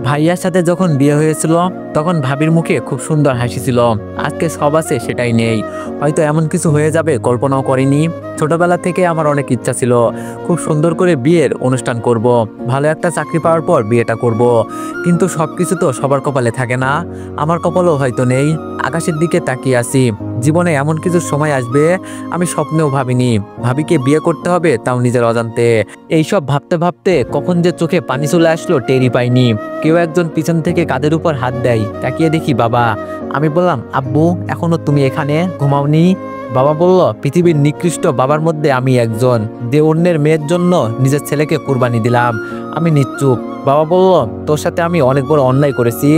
ভাইয়ার সাথে যখন বিয়ে হয়েছিল তখন ভাবির মুখে খুব সুন্দর হাসি ছিল। আজকে সব আছে সেটাই নেই। হয়তো এমন কিছু হয়ে যাবে কল্পনাও করিনি। ছোটবেলা থেকে আমার অনেক ইচ্ছা ছিল খুব সুন্দর করে বিয়ের অনুষ্ঠান করব, ভালো একটা চাকরি পাওয়ার পর বিয়েটা করব। কিন্তু সবকিছু তো সবার কপালে থাকে না, আমার কপালও হয়তো নেই। আকাশের দিকে তাকিয়ে আছি, জীবনে এমন কিছু সময় আসবে আমি স্বপ্নেও ভাবিনি। ভাবিকে বিয়ে করতে হবে, তাও নিজের অজান্তে। এইসব ভাবতে ভাবতে কখন যে চোখে পানি চলে আসলো টেরই পাইনি। কেউ একজন পিছন থেকে কাঁধের উপর হাত দেয়, তাকিয়ে দেখি বাবা। আমি বললাম, আব্বু এখনো তুমি এখানে ঘুমাওনি? বাবা বলল, পৃথিবীর নিকৃষ্ট বাবার মধ্যে আমি একজন, যে অন্যের মেয়ের জন্য নিজের ছেলেকে কুরবানি দিলাম। আমি নিশ্চুপ। বাবা বলল, তোর সাথে আমি অনেক বড় অন্যায় করেছি।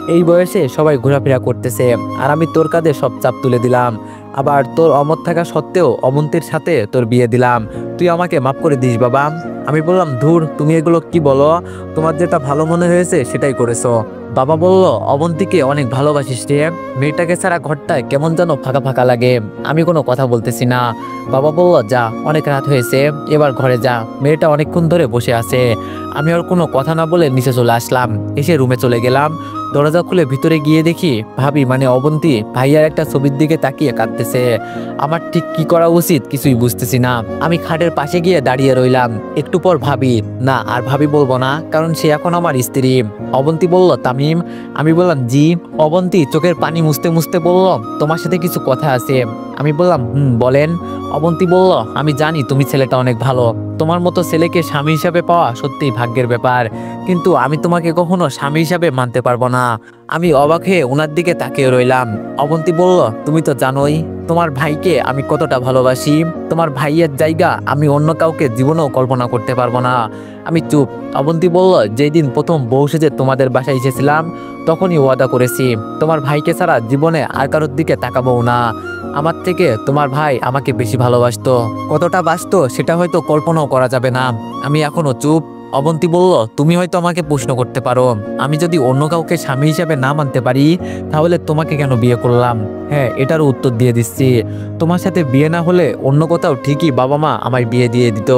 এই বয়সে সবাই ঘোরাফেরা করতেছে আর আমি তোর কাঁধে সব চাপ তুলে দিলাম। আবার তোর অমত থাকা সত্ত্বেও অমন্তীর সাথে তোর বিয়ে দিলাম। তুই আমাকে মাফ করে দিস বাবা। আমি বললাম, ধুর, তুমি এগুলো কি বলো? তোমার যেটা ভালো মনে হয়েছে সেটাই করেছো। বাবা বলল, অবন্তীকে অনেক ভালোবাসিস রে। মেয়েটাকে ছাড়া ঘরটায় কেমন যেন ফাঁকা ফাঁকা লাগে। আমি কোনো কথা বলতেছি না। বাবা বলল, যা, অনেক রাত হয়েছে, এবার ঘরে যা। মেয়েটা অনেকক্ষণ ধরে বসে আছে। আমি আর কোনো কথা না বলে নিচে চলে আসলাম। এসে রুমে চলে গেলাম। দরজা খুলে ভিতরে গিয়ে দেখি ভাবি মানে অবন্তী ভাইয়ার একটা ছবির দিকে তাকিয়ে কাঁদতেছে। আমার ঠিক কি করা উচিত কিছুই বুঝতেছি না। আমি খাটের পাশে গিয়ে দাঁড়িয়ে রইলাম। একটু পর ভাবি, না আর ভাবি বলবো না, কারণ সে এখন আমার স্ত্রী। অবন্তী বলল, তামিম। আমি বললাম, জি। অবন্তী চোখের পানি মুছতে মুছতে বলল, তোমার সাথে কিছু কথা আছে। আমি বললাম, বলেন। অবন্তী বলল, আমি জানি তুমি ছেলেটা অনেক ভালো। তোমার মতো ছেলেকে স্বামী হিসাবে পাওয়া সত্যিই ভাগ্যের ব্যাপার। কিন্তু আমি তোমাকে কখনো স্বামী হিসাবে মানতে পারবো না। আমি অবাক হয়ে ওনার দিকে তাকিয়ে রইলাম। অবন্তী বলল, তুমি তো জানোই তোমার ভাইকে আমি কতটা ভালোবাসি। তোমার ভাইয়ের জায়গা আমি অন্য কাউকে জীবনেও কল্পনা করতে পারবো না। আমি চুপ। অবন্তী বলল, যেই দিন প্রথম বউ সেজে তোমাদের বাসায় এসেছিলাম তখনই ওয়াদা করেছি তোমার ভাইকে ছাড়া জীবনে আর কারোর দিকে তাকাবো না। আমার থেকে তোমার ভাই আমাকে বেশি ভালোবাসতো। কতটা বাসতো সেটা হয়তো কল্পনাও করা যাবে না। আমি এখনো চুপ। অবন্তী বলল, তুমি হয়তো আমাকে প্রশ্ন করতে পারো, আমি যদি অন্য কাউকে স্বামী হিসাবে না মানতে পারি তাহলে তোমাকে কেন বিয়ে করলাম? হ্যাঁ, এটারও উত্তর দিয়ে দিচ্ছি। তোমার সাথে বিয়ে না হলে অন্য কোথাও ঠিকই বাবা মা আমায় বিয়ে দিয়ে দিত।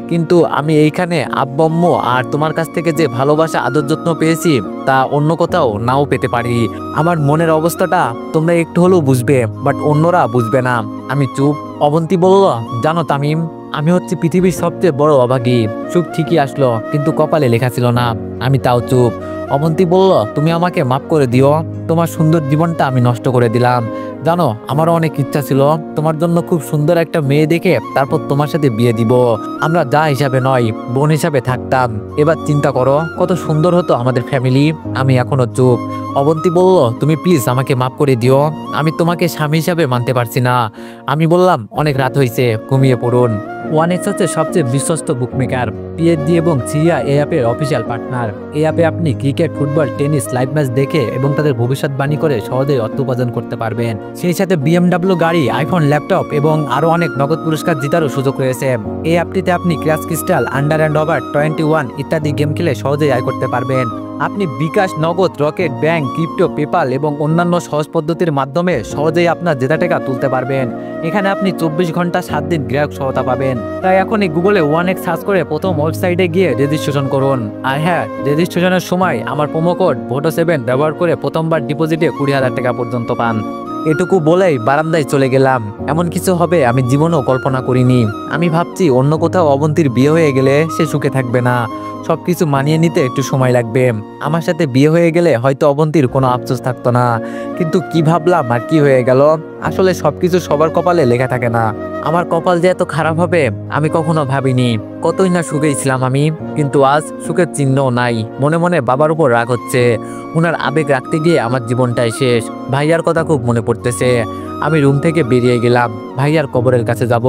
কিন্তু আমি এইখানে আব্বু আম্মু আর তোমার কাছ থেকে যে ভালোবাসা আদর যত্ন পেয়েছি তা অন্য কোথাও নাও পেতে পারি। আমার মনের অবস্থাটা তোমরা একটু হলেও বুঝবে, বাট অন্যরা বুঝবে না। আমি চুপ। অবন্তী বলল, জানো তামিম, আমি হচ্ছে পৃথিবীর সবচেয়ে বড় অভাগী। সুখ ঠিকই আসলো কিন্তু কপালে লেখা ছিল না। আমি তাও চুপ। অবন্তী বলল, তুমি আমাকে মাফ করে দিও। তোমার সুন্দর জীবনটা আমি নষ্ট করে দিলাম। জানো, আমারও অনেক ইচ্ছা ছিল তোমার জন্য খুব সুন্দর একটা মেয়ে দেখে তারপর তোমার সাথে বিয়ে দিব। আমরা যা হিসাবে নয় বোন হিসাবে থাকতাম। এবার চিন্তা করো কত সুন্দর হতো আমাদের ফ্যামিলি। আমি এখনো চুপ। অবন্তী বলল, তুমি প্লিজ আমাকে মাফ করে দিও। আমি তোমাকে স্বামী হিসাবে মানতে পারছি না। আমি বললাম, অনেক রাত হয়েছে, ঘুমিয়ে পড়ুন। ওয়ানেক্স হচ্ছে সবচেয়ে বিশ্বস্ত বুকমেকার। পিএইচডি এবং সিরিয়া এই অ্যাপের অফিসিয়াল পার্টনার। এই অ্যাপে আপনি cricket, football, tennis live match দেখে এবং তাদের ভবিষ্যৎবাণী করে সহজেই অর্থ উপার্জন করতে পারবেন। সেই সাথে বিএমডাব্লিউ গাড়ি, আইফোন, ল্যাপটপ এবং আরও অনেক নগদ পুরস্কার জেতারও সুযোগ রয়েছে। এই অ্যাপটিতে আপনি crash crystal, under and over 21 ইত্যাদি গেম খেলে সহজেই আয় করতে পারবেন। আপনি বিকাশ, নগদ, রকেট, ব্যাংক, ক্রিপ্টো, পেপাল এবং অন্যান্য সহজ পদ্ধতির মাধ্যমে সহজেই আপনার জেতা টাকা তুলতে পারবেন। এখানে আপনি 24 ঘন্টা 7 দিন গ্রাহক সহায়তা পাবেন। তাই এখনই গুগলে ওয়ানেক্স সার্চ করে প্রথম ওয়েবসাইটে গিয়ে রেজিস্ট্রেশন করুন। আর হ্যাঁ, রেজিস্ট্রেশনের সময় আমার প্রোমো কোড VOTO7 ব্যবহার করে প্রথমবার ডিপোজিটে 20,000 টাকা পর্যন্ত পান। এটুকু বলেই বারান্দায় চলে গেলাম। এমন কিছু হবে আমি জীবনেও কল্পনা করিনি। আমি ভাবছি অন্য কোথাও অবন্তীর বিয়ে হয়ে গেলে সে সুখে থাকবে না। সবকিছু মানিয়ে নিতে একটু সময় লাগবে। আমার সাথে বিয়ে হয়ে গেলে হয়তো অবন্তীর কোনো আফসোস থাকতো না। কিন্তু কি ভাবলাম আর কি হয়ে গেল। আসলে সবকিছু সবার কপালে লেখা থাকে না। আমার কপাল যে এত খারাপ হবে আমি কখনো ভাবিনি। কতই না সুখে ছিলাম আমি, কিন্তু আজ সুখের চিহ্নও নাই। মনে মনে বাবার উপর রাগ হচ্ছে। ওনার আবেগ রাখতে গিয়ে আমার জীবনটাই শেষ। ভাইয়ার কথা খুব মনে পড়তেছে। আমি রুম থেকে বেরিয়ে গেলাম। ভাইয়ার কবরের কাছে যাব।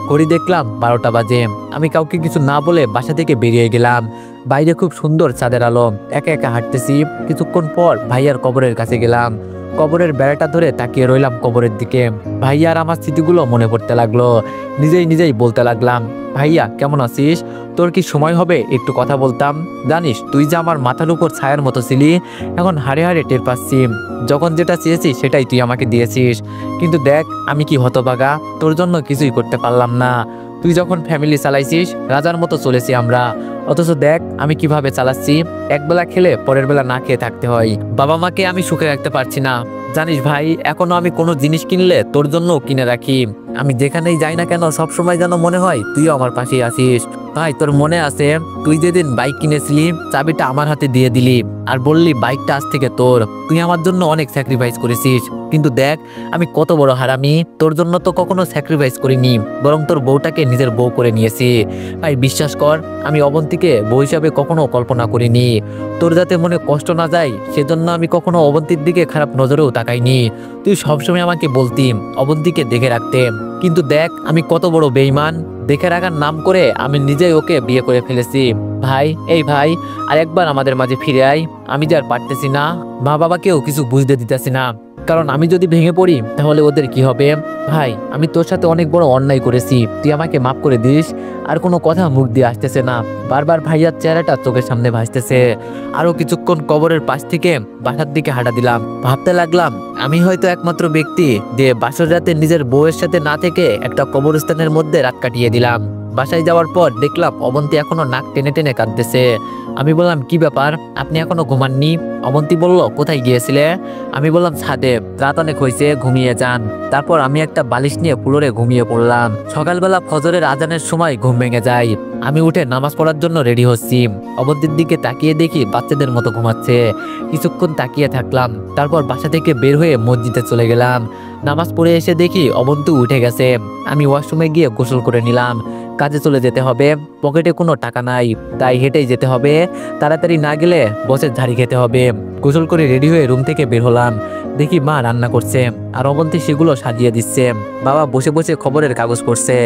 ঘড়ি দেখলাম 12টা বাজে। আমি কাউকে কিছু না বলে বাসা থেকে বেরিয়ে গেলাম। বাইরে খুব সুন্দর চাঁদের আলো। একা একা হাঁটতেছি। কিছুক্ষণ পর ভাইয়ার কবরের কাছে গেলাম। কবরের বেড়াটা ধরে তাকিয়ে রইলাম কবরের দিকে। ভাইয়ার আমার স্মৃতিগুলো মনে পড়তে লাগলো। নিজেই নিজেই বলতে লাগলাম, ভাইয়া কেমন আছিস? তোর কি সময় হবে একটু কথা বলতাম? জানিস তুই যে আমার মাথার উপর ছায়ার মতো ছিলি, এখন হাড়ে হাড়ে টের পাচ্ছি। যখন যেটা চেয়েছি সেটাই তুই আমাকে দিয়েছিস। কিন্তু দেখ আমি কি হতভাগা, তোর জন্য কিছুই করতে পারলাম না। তুই তুই যখন ফ্যামিলি চালাইছিস রাজার মতো চলেছি আমরা, অথচ দেখ আমি কিভাবে চালাচ্ছি। একবেলা খেলে পরের বেলা না খেয়ে থাকতে হয়, বাবা মাকে আমি সুখে রাখতে পারছি না। জানিস ভাই, এখনো আমি কোনো জিনিস কিনলে তোর জন্য কিনে রাখি। আমি যেখানেই যাই না কেন সবসময় যেন মনে হয় তুইও আমার পাশেই আছিস। ভাই তোর মনে আছে তুই যেদিন বাইক কিনেছিলি চাবিটা আমার হাতে দিয়ে দিলি আর বললি বাইকটা আজ থেকে তোর। তুই আমার জন্য অনেক স্যাক্রিফাইস করেছিস, কিন্তু দেখ আমি কত বড় হারামি। তোর জন্য তো কখনো স্যাক্রিফাইস করিনি, বরং তোর বউটাকে নিজের বউ করে নিয়েছি। ভাই বিশ্বাস কর, আমি অবন্তীকে বউ হিসাবে কখনো কল্পনা করিনি। তোর যাতে মনে কষ্ট না যায় সেজন্য আমি কখনো অবন্তীর দিকে খারাপ নজরেও তাকাইনি। তুই সবসময় আমাকে বলতি অবন্তীকে দেখে রাখতে, কিন্তু দেখ আমি কত বড় বেঈমান। দেখে রাখার নাম করে আমি নিজেই ওকে বিয়ে করে ফেলেছি। ভাই এই ভাই আর একবার আমাদের মাঝে ফিরে আয়, আমি যে আর পারতেছি না, মা বাবাকেও কিছু বুঝতে দিতেছি না, কারণ আমি যদি ভেঙে পড়ি তাহলে ওদের কি হবে। ভাই আমি তোর সাথে অনেক বড় অন্যায় করেছি, তুই আমাকে মাফ করে দিস। আর কোনো কথা মুখ দিয়ে আসতেছে না, বারবার ভাইয়ার চেহারাটা চোখের সামনে ভাসতেছে। আরো কিছুক্ষণ কবরের পাশ থেকে বাসার দিকে হাঁটা দিলাম, ভাবতে লাগলাম আমি হয়তো একমাত্র ব্যক্তি যে বাসর রাতে নিজের বউয়ের সাথে না থেকে একটা কবরস্থানের মধ্যে রাত কাটিয়ে দিলাম। বাসায় যাওয়ার পর দেখলাম অবন্তী এখনো নাক টেনে টেনে কাঁদতেছে। আমি বললাম কি ব্যাপার, আপনি এখনো ঘুমাননি? অবন্তী বলল কোথায় গিয়েছিলে? আমি বললাম ছাদে, রাত অনেক হয়েছে, ঘুমিয়ে যান। তারপর আমি একটা বালিশ নিয়ে ফ্লোরে ঘুমিয়ে পড়লাম। সকালবেলা ফজরের আজানের সময় ঘুম ভেঙে যায়। আমি উঠে নামাজ পড়ার জন্য রেডি হচ্ছি, অবন্তীর দিকে তাকিয়ে দেখি বাচ্চাদের মতো ঘুমাচ্ছে। কিছুক্ষণ তাকিয়ে থাকলাম, তারপর বাসা থেকে বের হয়ে মসজিদে চলে গেলাম। নামাজ পড়ে এসে দেখি অবন্তী উঠে গেছে। আমি ওয়াশরুমে গিয়ে গোসল করে নিলাম, কাজে চলে যেতে হবে, পকেটে কোনো টাকা নাই, তাই হেঁটেই যেতে হবে। তাড়াতাড়ি না গেলে বসের ঝাড়ি খেতে হবে। গোসল করে রেডি হয়ে রুম থেকে বের হলাম, দেখি মা রান্না করছে আর অবন্তী সেগুলো সাজিয়ে দিচ্ছে। বাবা বসে বসে খবরের কাগজ পড়ছে।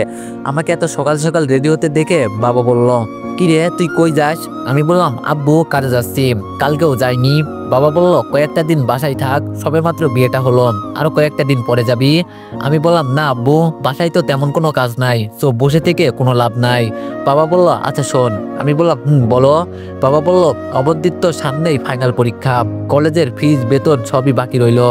আমাকে এত সকাল সকাল রেডি হতে দেখে বাবা বলল, কি রে তুই কই যাস? আমি বললাম আব্বু কাজে যাচ্ছি, কালকেও যাইনি। বাবা বলল কয়েকটা দিন বাসায় থাক, সবে মাত্র বিয়েটা হলো, আরো কয়েকটা দিন পরে যাবি। আমি বললাম না আব্বু, বাসায় তো তেমন কোনো কাজ নাই, তো বসে থেকে কোনো লাভ নাই। বাবা বলল আচ্ছা শোন। আমি বললাম বলো। বাবা বলল অবন্তীর তো সামনেই ফাইনাল পরীক্ষা, কলেজের ফিজ বেতন সবই বাকি রইল।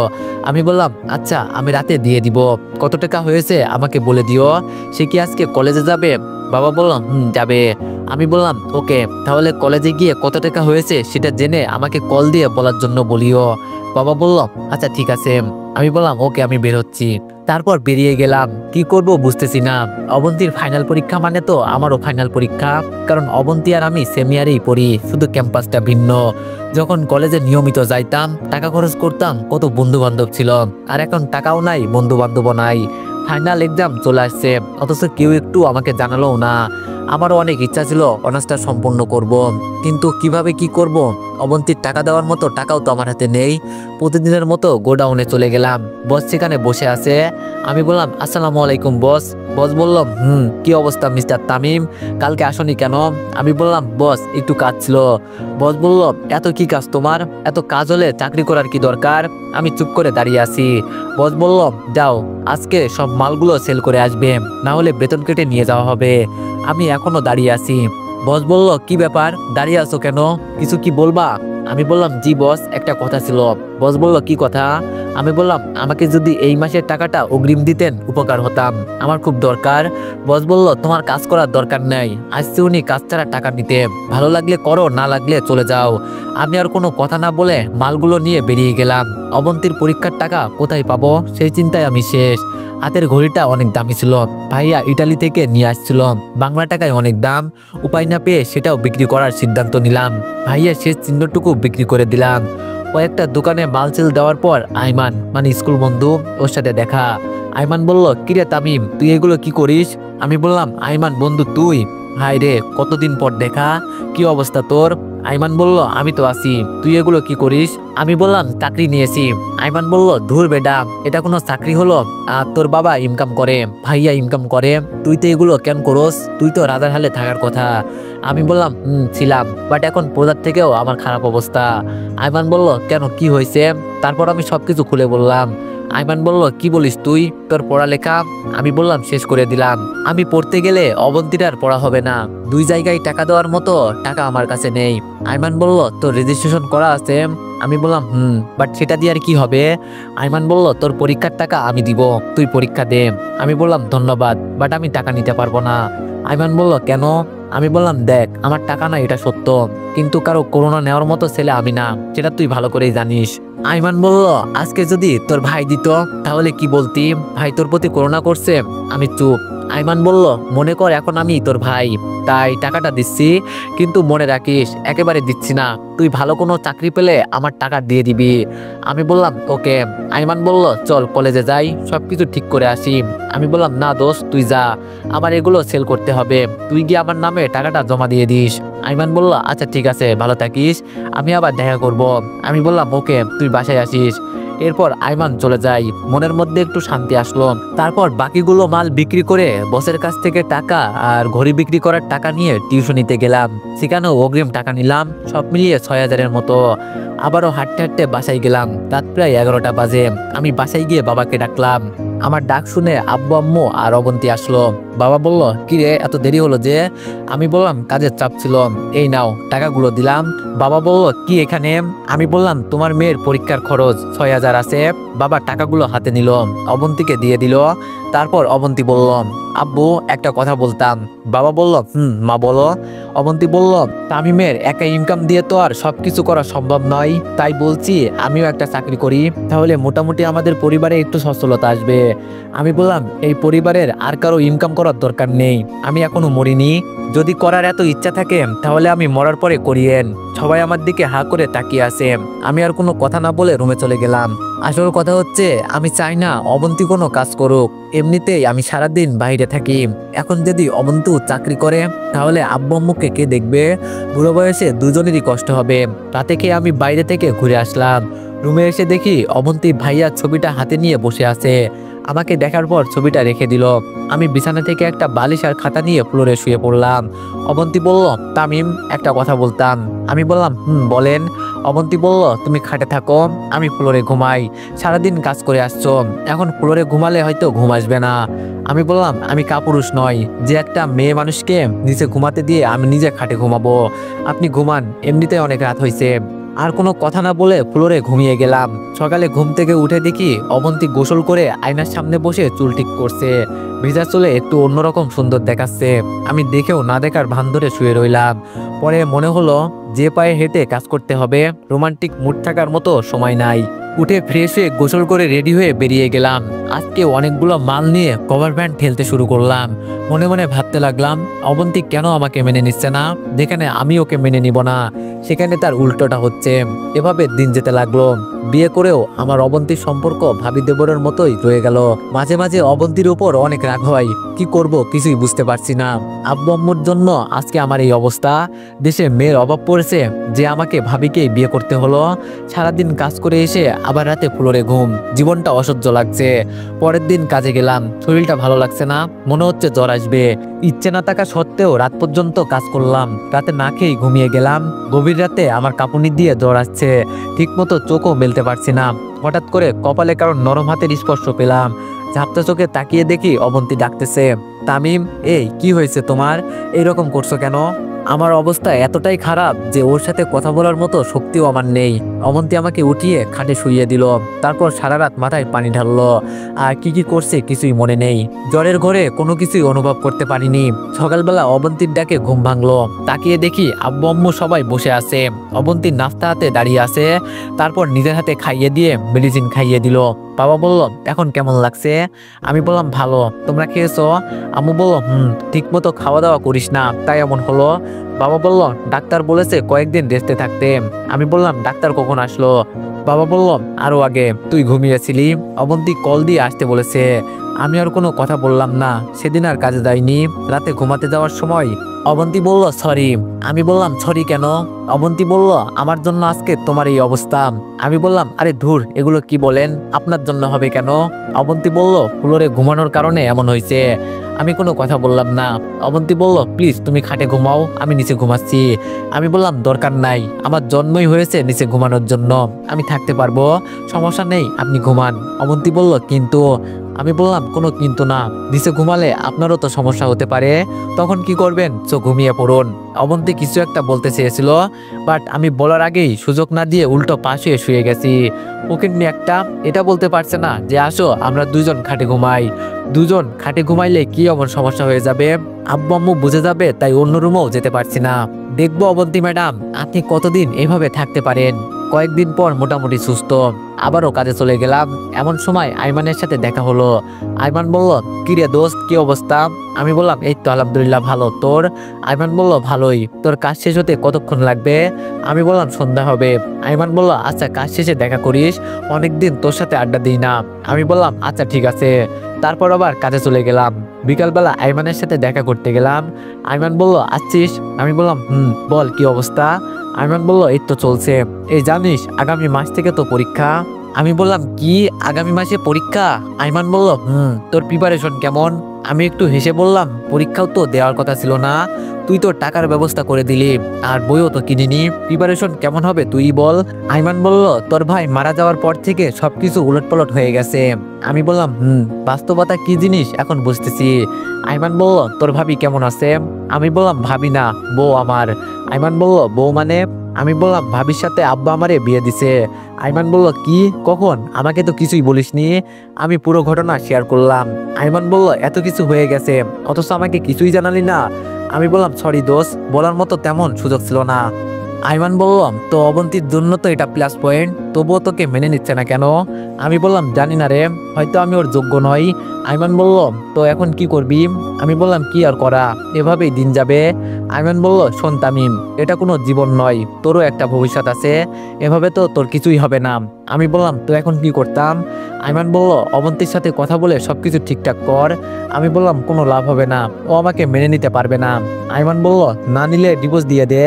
আমি বললাম আচ্ছা আমি রাতে দিয়ে দিব, কত টাকা হয়েছে আমাকে বলে দিও। সে কি আজকে কলেজে যাবে? বাবা বলল যাবে। আমি বললাম ওকে, তাহলে কলেজে গিয়ে কত টাকা হয়েছে সেটা জেনে আমাকে কল দিয়ে বলার জন্য বলিও। বাবা বলল আচ্ছা ঠিক আছে। আমি বললাম ওকে, আমি বের হচ্ছি। তারপর বেরিয়ে গেলাম, কি করব বুঝতেছি না। অবন্তীর ফাইনাল পরীক্ষা মানে তো আমারও ফাইনাল পরীক্ষা, কারণ অবন্তী আর আমি সেম ইয়ারেই পড়ি, শুধু ক্যাম্পাসটা ভিন্ন। যখন কলেজে নিয়মিত যাইতাম, টাকা খরচ করতাম, কত বন্ধু বান্ধব ছিল, আর এখন টাকাও নাই, বন্ধু বান্ধবও নাই। ফাইনাল এক্সাম চলে আসছে, অথচ কেউ একটু আমাকে জানালোও না। আমারও অনেক ইচ্ছা ছিল অনার্সটা সম্পূর্ণ করব, কিন্তু কিভাবে কি করব? অবন্তীর টাকা দেওয়ার মতো টাকাও তো আমার হাতে নেই। প্রতিদিনের মতো গোডাউনে চলে গেলাম, বস সেখানে বসে আছে। আমি বললাম আসসালামু আলাইকুম বস। বস বলল কি অবস্থা মিস্টার তামিম, কালকে আসনি কেন? আমি বললাম বস একটু কাজ ছিল। বস বলল এত কি কাজ তোমার? এত কাজ হলে চাকরি করার কি দরকার? আমি চুপ করে দাঁড়িয়ে আছি। বস বলল যাও, আজকে সব মালগুলো সেল করে আসবে, না হলে বেতন কেটে নিয়ে যাওয়া হবে। আমি এখনো দাঁড়িয়ে আছি। বস বলল কি ব্যাপার, দাঁড়িয়ে আছো কেন, কিছু কি বলবা? আমি বললাম জি বস, একটা কথা ছিল। বস বলল কি কথা? আমি বললাম আমাকে যদি এই মাসের টাকাটা অগ্রিম দিতেন উপকার হতাম, আমার খুব দরকার। বস বলল তোমার কাজ করার দরকার নেই, আসছে উনি কাজ ছাড়া টাকা নিতে, ভালো লাগলে করো, না লাগলে চলে যাও। আমি আর কোনো কথা না বলে মালগুলো নিয়ে বেরিয়ে গেলাম। অবন্তীর পরীক্ষার টাকা কোথায় পাবো সেই চিন্তায় আমি শেষ। হাতের ঘড়িটা অনেক দামি ছিল, ভাইয়া ইটালি থেকে নিয়ে আসছিল, বাংলা টাকায় অনেক দাম। উপায় না পেয়ে সেটাও বিক্রি করার সিদ্ধান্ত নিলাম। ভাইয়া শেষ চিহ্নটুকু বিক্রি করে দিলাম। কয়েকটা দোকানে মালচেল দেওয়ার পর আইমান মানে স্কুল বন্ধু, ওর সাথে দেখা। আইমান বলল কিরে তামিম তুই এগুলো কি করিস? আমি বললাম আইমান বন্ধু তুই? হাই রে কতদিন পর দেখা, কি অবস্থা তোর? আইমান বলল আমি তো আছি, তুই এগুলো কি করিস? আমি বললাম চাকরি নিয়েছি। আইমান বলল ধুর বেডা, এটা কোনো চাকরি হলো? আর তোর বাবা ইনকাম করে, ভাইয়া ইনকাম করে, তুই তো এগুলো কেন করস? তুই তো রাজার হালে থাকার কথা। আমি বললাম ছিলাম, বাট এখন প্রজার থেকেও আমার খারাপ অবস্থা। আইমান বলল কেন, কি হয়েছে? তারপর আমি সবকিছু খুলে বললাম। আইমান বলল, কি বলিস তুই, তোর পড়ালেখা? আমি বললাম, শেষ করে দিলাম। আমি পড়তে গেলে অবন্তীর আর পড়া হবে না। 2 জায়গায় টাকা দেওয়ার মতো টাকা আমার কাছে নেই। আইমান বলল, তোর রেজিস্ট্রেশন করা আছে? আমি বললাম, বাট সেটা দিয়ে আর কি হবে? আইমান বলল, তোর পরীক্ষার টাকা আমি দিব, তুই পরীক্ষা দে। আমি বললাম, ধন্যবাদ, বাট আমি টাকা নিতে পারবো না। আইমান বলল, কেন? আমি বললাম, দেখ, আমার টাকা না, এটা সত্য, কিন্তু কারো করোনা নেওয়ার মতো ছেলে আমি না, সেটা তুই ভালো করেই জানিস। আইমান বলল, আজকে যদি তোর ভাই দিত তাহলে কি বলতি? ভাই তোর প্রতি করোনা করছে? আমি চুপ। আইমান বলল, মনে কর এখন আমি তোর ভাই, তাই টাকাটা দিচ্ছি, কিন্তু মনে রাখিস একেবারে দিচ্ছি না, তুই ভালো কোনো চাকরি পেলে আমার টাকা দিয়ে দিবি। আমি বললাম, ওকে। আইমান বলল, চল কলেজে যাই, সবকিছু ঠিক করে আসি। আমি বললাম, না দোস্ত, তুই যা, আমার এগুলো সেল করতে হবে, তুই গিয়ে আমার নামে টাকাটা জমা দিয়ে দিস। আইমান বলল, আচ্ছা ঠিক আছে, ভালো থাকিস, আমি আবার দেখা করব। আমি বললাম, ওকে, তুই বাসায় আসিস। এরপর আইমান চলে যায়, মনের মধ্যে একটু শান্তি আসলো। তারপর বাকিগুলো মাল বিক্রি করে বসের কাছ থেকে টাকা আর ঘড়ি বিক্রি করার টাকা নিয়ে টিউশনিতে গেলাম, সেখানেও অগ্রিম টাকা নিলাম, সব মিলিয়ে 6,000-এর মতো। আবারও হাঁটতে হাঁটতে বাসায় গেলাম, রাত প্রায় 11টা বাজে। আমি বাসায় গিয়ে বাবাকে ডাকলাম। আমার ডাক শুনে আব্বু আম্মু আর অবন্তী আসলো। বাবা বলল, কি রে, এত দেরি হলো যে? আমি বললাম, কাজের চাপ ছিল, এই নাও টাকাগুলো দিলাম। বাবা বলল, কি এখানে? আমি বললাম, তোমার মেয়ের পরীক্ষার খরচ 6,000 আছে। বাবা টাকাগুলো হাতে নিল, অবন্তীকে দিয়ে দিল। তারপর অবন্তী বলল, আব্বু একটা কথা বলতাম। বাবা বলল, মা বলো। অবন্তী বলল, তামিমের একা ইনকাম দিয়ে তো আর সবকিছু করা সম্ভব নয়, তাই বলছি আমিও একটা চাকরি করি, তাহলে মোটামুটি আমাদের পরিবারে একটু সচ্ছলতা আসবে। আমি বললাম, এই পরিবারের আর কারো ইনকাম করার দরকার নেই, আমি এখনো মরিনি, যদি করার এত ইচ্ছা থাকে তাহলে আমি মরার পরে করিয়েন। সবাই আমার দিকে হা করে তাকিয়ে আছে। আমি আর কোনো কথা না বলে রুমে চলে গেলাম। আসল কথা হচ্ছে, আমি চাই না অবন্তী কোনো কাজ করুক, এমনিতেই আমি সারাদিন বাইরে থাকি। এখন যদি অবন্তী চাকরি করে তাহলে আব্বু আম্মুকে কে দেখবে? বুড়ো বয়সে দুজনেরই কষ্ট হবে। রাতে খেয়ে আমি বাইরে থেকে ঘুরে আসলাম। রুমে এসে দেখি অবন্তী ভাইয়া ছবিটা হাতে নিয়ে বসে আছে। আমাকে দেখার পর ছবিটা রেখে দিল। আমি বিছানা থেকে একটা বালিশ আর খাতা নিয়ে ফ্লোরে শুয়ে পড়লাম। অবন্তী বলল, তামিম একটা কথা বলতাম। আমি বললাম, বলেন। অবন্তী বলল, তুমি খাটে থাকো, আমি ফ্লোরে ঘুমাই, সারাদিন কাজ করে আসছো, এখন ফ্লোরে ঘুমালে হয়তো ঘুম আসবে না। আমি বললাম, আমি কাপুরুষ নয় যে একটা মেয়ে মানুষকে নিচে ঘুমাতে দিয়ে আমি নিজে খাটে ঘুমাবো, আপনি ঘুমান, এমনিতে অনেক রাত হয়েছে। আর কোনো কথা না বলে ফ্লোরে ঘুমিয়ে গেলাম। সকালে ঘুম থেকে উঠে দেখি অবন্তী গোসল করে আয়নার সামনে বসে চুল ঠিক করছে। ভেজা চুলে একটু অন্যরকম সুন্দর দেখাচ্ছে। আমি দেখেও না দেখার ভান ধরে শুয়ে রইলাম। পরে মনে হলো, যে পায়ে হেঁটে কাজ করতে হবে, রোমান্টিক মুড থাকার মতো সময় নাই। উঠে ফ্রেশ হয়ে গোসল করে রেডি হয়ে বেরিয়ে গেলাম। আজকে অনেকগুলো মাল নিয়ে কভার ভ্যান ঠেলতে শুরু করলাম। মনে মনে ভাবতে লাগলাম, অবন্তী কেন আমাকে মেনে নিচ্ছে না? যেখানে আমি ওকে মেনে নিব না, সেখানে তার উল্টোটা হচ্ছে। এভাবে দিন যেতে লাগলো। বিয়ে করেও আমার অবন্তীর সম্পর্ক ভাবি দেবরের মতোই রয়ে গেল। মাঝে মাঝে অবন্তীর উপর অনেক রাগ হয়, কি করব কিছুই বুঝতে পারছি না। আব্বু আম্মুর জন্য আজকে আমার এই অবস্থা। দেশে মেয়ের অভাব পড়েছে যে আমাকে ভাবিকেই বিয়ে করতে হলো। সারাদিন কাজ করে এসে আবার রাতে ফ্লোরে ঘুম, জীবনটা অসহ্য লাগছে। পরের দিন কাজে গেলাম, শরীরটা ভালো লাগছে না, মনে হচ্ছে জ্বর আসবে। ইচ্ছে না থাকা সত্ত্বেও রাত পর্যন্ত কাজ করলাম। রাতে না খেয়েই ঘুমিয়ে গেলাম। গভীর রাতে আমার কাঁপুনি দিয়ে জ্বর আসছে, ঠিকমতো চোখও মেলতে পারছি না। হঠাৎ করে কপালে কারণ নরম হাতের স্পর্শ পেলাম। ঝাপটা চোখে তাকিয়ে দেখি অবন্তী ডাকতেছে, তামিম, এই কি হয়েছে তোমার, এইরকম করছো কেন? আমার অবস্থা এতটাই খারাপ যে ওর সাথে কথা বলার মতো শক্তিও আমার নেই। অবন্তী আমাকে উঠিয়ে খাটে শুইয়ে দিল, তারপর সারা রাত মাথায় পানি ঢাললো। আর কি কি করছে কিছুই মনে নেই। জ্বরের ঘরে কোনো কিছুই অনুভব করতে পারিনি। সকালবেলা অবন্তীর ডাকে ঘুম ভাঙলো। তাকিয়ে দেখি আব্বু আম্মু সবাই বসে আছে। অবন্তীর নাস্তা হাতে দাঁড়িয়ে আছে। তারপর নিজের হাতে খাইয়ে দিয়ে মেডিসিন খাইয়ে দিল। বাবা বলল, এখন কেমন লাগছে? আমি বললাম, ভালো। তোমরা খেয়েছো? আম্মু বলল, ঠিক মতো খাওয়া দাওয়া করিস না, তাই এমন হলো। বাবা বলল, ডাক্তার বলেছে কয়েকদিন রেস্টে থাকতে। আমি বললাম, ডাক্তার কখন আসলো? বাবা বলল, আরো আগে, তুই ঘুমিয়েছিলি, অবন্তী কল দিয়ে আসতে বলেছে। আমি আর কোনো কথা বললাম না। সেদিন আর কাজে যাইনি। রাতে ঘুমাতে যাওয়ার সময় অবন্তী বলল সরি। আমি বললাম সরি কেন? অবন্তী বলল আমার জন্য আজকে তোমার এই অবস্থা। আমি বললাম আরে ধুর, এগুলো কি বলেন, আপনার জন্য হবে কেন? অবন্তী বলল ফ্লোরে ঘুমানোর কারণে এমন হয়েছে। আমি কোনো কথা বললাম না। অবন্তী বলল প্লিজ তুমি খাটে ঘুমাও, আমি নিচে ঘুমাচ্ছি। আমি বললাম দরকার নাই, আমার জন্মই হয়েছে নিচে ঘুমানোর জন্য, আমি থাকতে পারবো, সমস্যা নেই, আপনি ঘুমান। অবন্তী বলল কিন্তু। আমি বললাম কোনো কিন্তু না, নিচে ঘুমালে আপনারও তো সমস্যা হতে পারে, তখন কি করবেন? চোখ ঘুমিয়ে পড়ুন। অবন্তী কিছু একটা বলতে চেয়েছিল, বাট আমি বলার আগেই সুযোগ না দিয়ে উল্টো পাশে শুয়ে গেছি। ওকে নিয়ে একটা এটা বলতে পারছে না যে আসো আমরা দুজন খাটে ঘুমাই। দুজন খাটে ঘুমাইলে কি এমন সমস্যা হয়ে যাবে? আব্বু আম্মু বুঝে যাবে, তাই অন্য রুমেও যেতে পারছি না। দেখবো অবন্তী ম্যাডাম আপনি কতদিন এভাবে থাকতে পারেন। কয়েকদিন পর মোটামুটি সুস্থ, আবারও কাজে চলে গেলাম। এমন সময় আইমানের সাথে দেখা হলো। আইমান বলল কি রে দোস্ত, কি অবস্থা? আমি বললাম এই তো আলহামদুলিল্লাহ ভালো, তোর? আইমান বলল ভালোই। তোর কাজ শেষ হতে কতক্ষণ লাগবে? আমি বললাম সন্ধ্যা হবে। আইমান বলল আচ্ছা কাজ শেষে দেখা করিস, অনেকদিন তোর সাথে আড্ডা দিই না। আমি বললাম আচ্ছা ঠিক আছে। তারপর আবার কাজে চলে গেলাম। বিকালবেলা আইমানের সাথে দেখা করতে গেলাম। আইমান বলল আসছিস? আমি বললাম বল কি অবস্থা? আইমান বলল এই তো চলছে। এই জানিস আগামী মাস থেকে তো পরীক্ষা। আমি বললাম কি আগামী মাসে পরীক্ষা? আইমান বলল তোর প্রিপারেশন কেমন? আমি একটু হেসে বললাম পরীক্ষাও তো দেওয়ার কথা ছিল না, তুই তো টাকার ব্যবস্থা করে দিলি, আর বইও তো কিনিনি, প্রিপারেশন কেমন হবে তুই বল। আইমান বলল তোর ভাই মারা যাওয়ার পর থেকে সবকিছু উলটপালট হয়ে গেছে। আমি বললাম বাস্তবতা কি জিনিস এখন বুঝতেছি। আইমান বলল তোর ভাবি কেমন আছে? আমি বললাম ভাবি না, বউ আমার। আইমান বলল বউ মানে? আমি বললাম ভাবির সাথে আব্বা আমারে বিয়ে দিছে। আইমান বলল কি, কখন? আমাকে তো কিছুই বলিসনি। আমি পুরো ঘটনা শেয়ার করলাম। আইমান বলল এত কিছু হয়ে গেছে অথচ আমাকে কিছুই জানালি না। আমি বললাম সরি দোষ, বলার মতো তেমন সুযোগ ছিল না। আইমান বললাম তো অবন্তীর জন্য তো এটা প্লাস পয়েন্ট, তবুও তোকে মেনে নিচ্ছে না কেন? আমি বললাম জানি না রে, হয়তো আমি ওর যোগ্য নই। আইমান বলল তো এখন কি করবি? আমি বললাম কি আর করা, এভাবেই দিন যাবে। আইমান বলল শোন তামিম, এটা কোনো জীবন নয়, তোরও একটা ভবিষ্যৎ আছে, এভাবে তো তোর কিছুই হবে না। আমি বললাম তো এখন কি করতাম? আইমান বলল অবন্তীর সাথে কথা বলে সবকিছু ঠিকঠাক কর। আমি বললাম কোনো লাভ হবে না, ও আমাকে মেনে নিতে পারবে না। আইমান বলল না নিলে ডিভোর্স দিয়ে দে,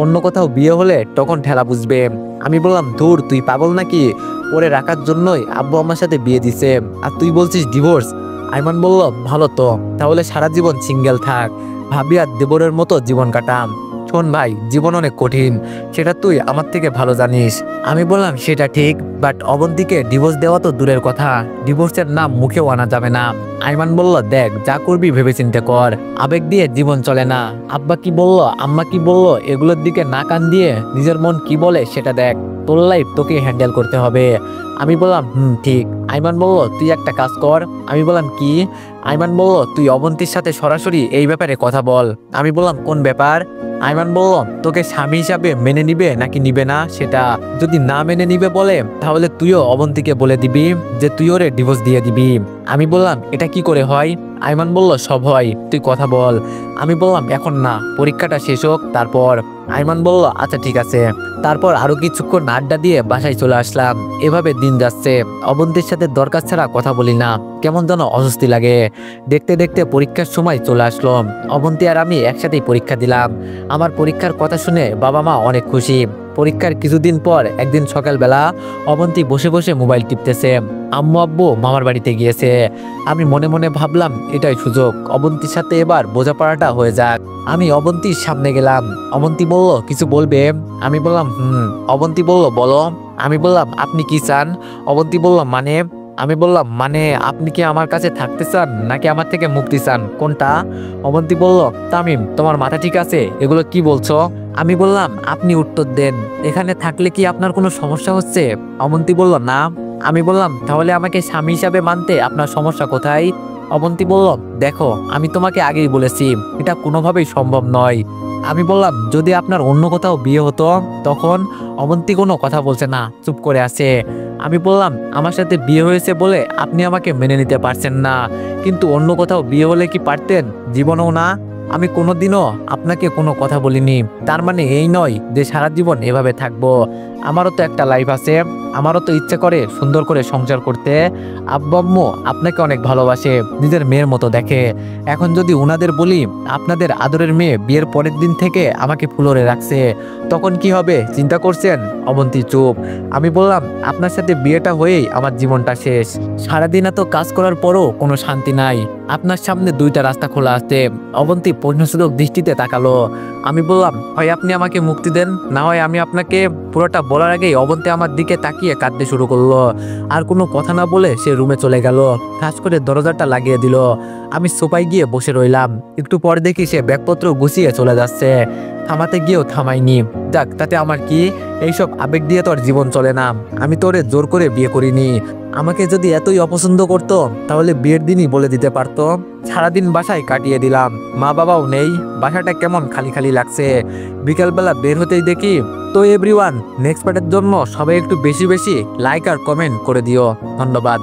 অন্য কোথাও বিয়ে হলে তখন ঠেলা বুঝবে। আমি বললাম ধুর তুই পাগল নাকি, ওরে রাখার জন্যই আব্বু আমার সাথে বিয়ে দিছে, আর তুই বলছিস ডিভোর্স? আইমান বলল ভালো তো, তাহলে সারা জীবন সিঙ্গেল থাক, ভাবি আর দেবরের মতো জীবন কাটাম। শোন ভাই, জীবন অনেক কঠিন, সেটা তুই আমার থেকে ভালো জানিস। আমি বললাম সেটা ঠিক, বাট অবন্তীকে ডিভোর্স দেওয়া তো দূরের কথা, ডিভোর্সের নাম মুখেও আনা যাবে না। আইমান বলল দেখ যা করবি ভেবেচিন্তে কর, আবেগ দিয়ে জীবন চলে না। আব্বা কি বলল, আম্মা কি বলল, এগুলোর দিকে না কান দিয়ে নিজের মন কি বলে সেটা দেখ, তোর লাইফ তোকে হ্যান্ডেল করতে হবে। আমি বললাম ঠিক। আইমান বলল তুই একটা কাজ কর। আমি বললাম কি? আইমান বলল তুই অবন্তীর সাথে সরাসরি এই ব্যাপারে কথা বল। আমি বললাম কোন ব্যাপার? আইমান বলল তোকে স্বামী হিসাবে মেনে নিবে নাকি নিবে না সেটা, যদি না মেনে নিবে বলে তাহলে তুইও অবন্তীকে বলে দিবি যে তুই ওরে ডিভোর্স দিয়ে দিবি। আমি বললাম এটা কি করে হয়? আইমান বলল সব হয়, তুই কথা বল। আমি বললাম এখন না, পরীক্ষাটা শেষ হোক তারপর। আইমান বলল আচ্ছা ঠিক আছে। তারপর আরো কিছুক্ষণ আড্ডা দিয়ে বাসায় চলে আসলাম। এভাবে দিন যাচ্ছে, অবন্তীর সাথে দরকার ছাড়া কথা বলি না, কেমন যেন অস্বস্তি লাগে। দেখতে দেখতে পরীক্ষার সময় চলে আসলো। অবন্তী আর আমি একসাথেই পরীক্ষা দিলাম। আমার পরীক্ষার কথা শুনে বাবা মা অনেক খুশি। পরীক্ষার কিছুদিন পর একদিন সকালবেলা অবন্তী বসে বসে মোবাইল টিপতেছে, আম্মু আব্বু মামার বাড়িতে গিয়েছে। আমি মনে মনে ভাবলাম এটাই সুযোগ, অবন্তীর সাথে এবার বোঝাপড়াটা হয়ে যাক। আমি অবন্তীর সামনে গেলাম। অবন্তী বলল কিছু বলবে? আমি বললাম অবন্তী বলল বলো। আমি বললাম আপনি কি চান? অবন্তী বলল মানে? আমি বললাম মানে আপনি কি আমার কাছে থাকতে চান নাকি আমার থেকে মুক্তি চান, কোনটা? অবন্তী বলল তামিম তোমার মাথা ঠিক আছে, এগুলো কি বলছো? আমি বললাম আপনি উত্তর দেন, এখানে থাকলে কি আপনার কোনো সমস্যা হচ্ছে? অবন্তী বলল না। আমি বললাম তাহলে আমাকে স্বামী হিসাবে মানতে আপনার সমস্যা কোথায়? অবন্তী বলল দেখো আমি তোমাকে আগেই বলেছি এটা কোনোভাবেই সম্ভব নয়। আমি বললাম যদি আপনার অন্য কোথাও বিয়ে হতো তখন? অবন্তী কোনো কথা বলছে না, চুপ করে আছে। আমি বললাম আমার সাথে বিয়ে হয়েছে বলে আপনি আমাকে মেনে নিতে পারছেন না, কিন্তু অন্য কোথাও বিয়ে হলে কি পারতেন? জীবনেও না। আমি কোনোদিনও আপনাকে কোনো কথা বলিনি, তার মানে এই নয় যে সারা জীবন এভাবে থাকবো। আমারও তো একটা লাইফ আছে, আমারও তো ইচ্ছে করে সুন্দর করে সংসার করতে। আব্বু আম্মু আপনাকে অনেক ভালোবাসে, নিজের মেয়ের মতো দেখে। এখন যদি উনাদের বলি আপনাদের আদরের মেয়ে বিয়ের পরের দিন থেকে আমাকে ফুলরে রাখছে, তখন কি হবে চিন্তা করছেন? অবন্তী চুপ। আমি বললাম, আপনার সাথে বিয়েটা হয়েই আমার জীবনটা শেষ। সারাদিন এত কাজ করার পরও কোনো শান্তি নাই। আপনার সামনে দুইটা রাস্তা খোলা আছে। অবন্তী প্রশ্নসূচক দৃষ্টিতে তাকালো। আমি বললাম, হয় আপনি আমাকে মুক্তি দেন, না হয় আমি আপনাকে। পুরোটা বলার আগেই অবন্তী আমার দিকে তাকিয়ে কাঁদতে শুরু করলো। আর কোনো কথা না বলে সে রুমে চলে গেল, কাজ করে দরজাটা লাগিয়ে দিল। আমি সোফায় গিয়ে বসে রইলাম। একটু পর দেখি সে ব্যাগপত্র গুছিয়ে চলে যাচ্ছে। থামাতে গিয়েও থামাইনি। যাক, তাতে আমার কি? এইসব আবেগ দিয়ে তো আর জীবন চলে না। আমি তো ওরে জোর করে বিয়ে করিনি। আমাকে যদি এতই অপছন্দ করতো তাহলে বিয়ের দিনই বলে দিতে পারতো। সারাদিন বাসায় কাটিয়ে দিলাম, মা বাবাও নেই, বাসাটা কেমন খালি খালি লাগছে। বিকালবেলা বের হতেই দেখি। তো এভরিওয়ান, নেক্সট পার্টের জন্য সবাই একটু বেশি বেশি লাইক আর কমেন্ট করে দিও। ধন্যবাদ।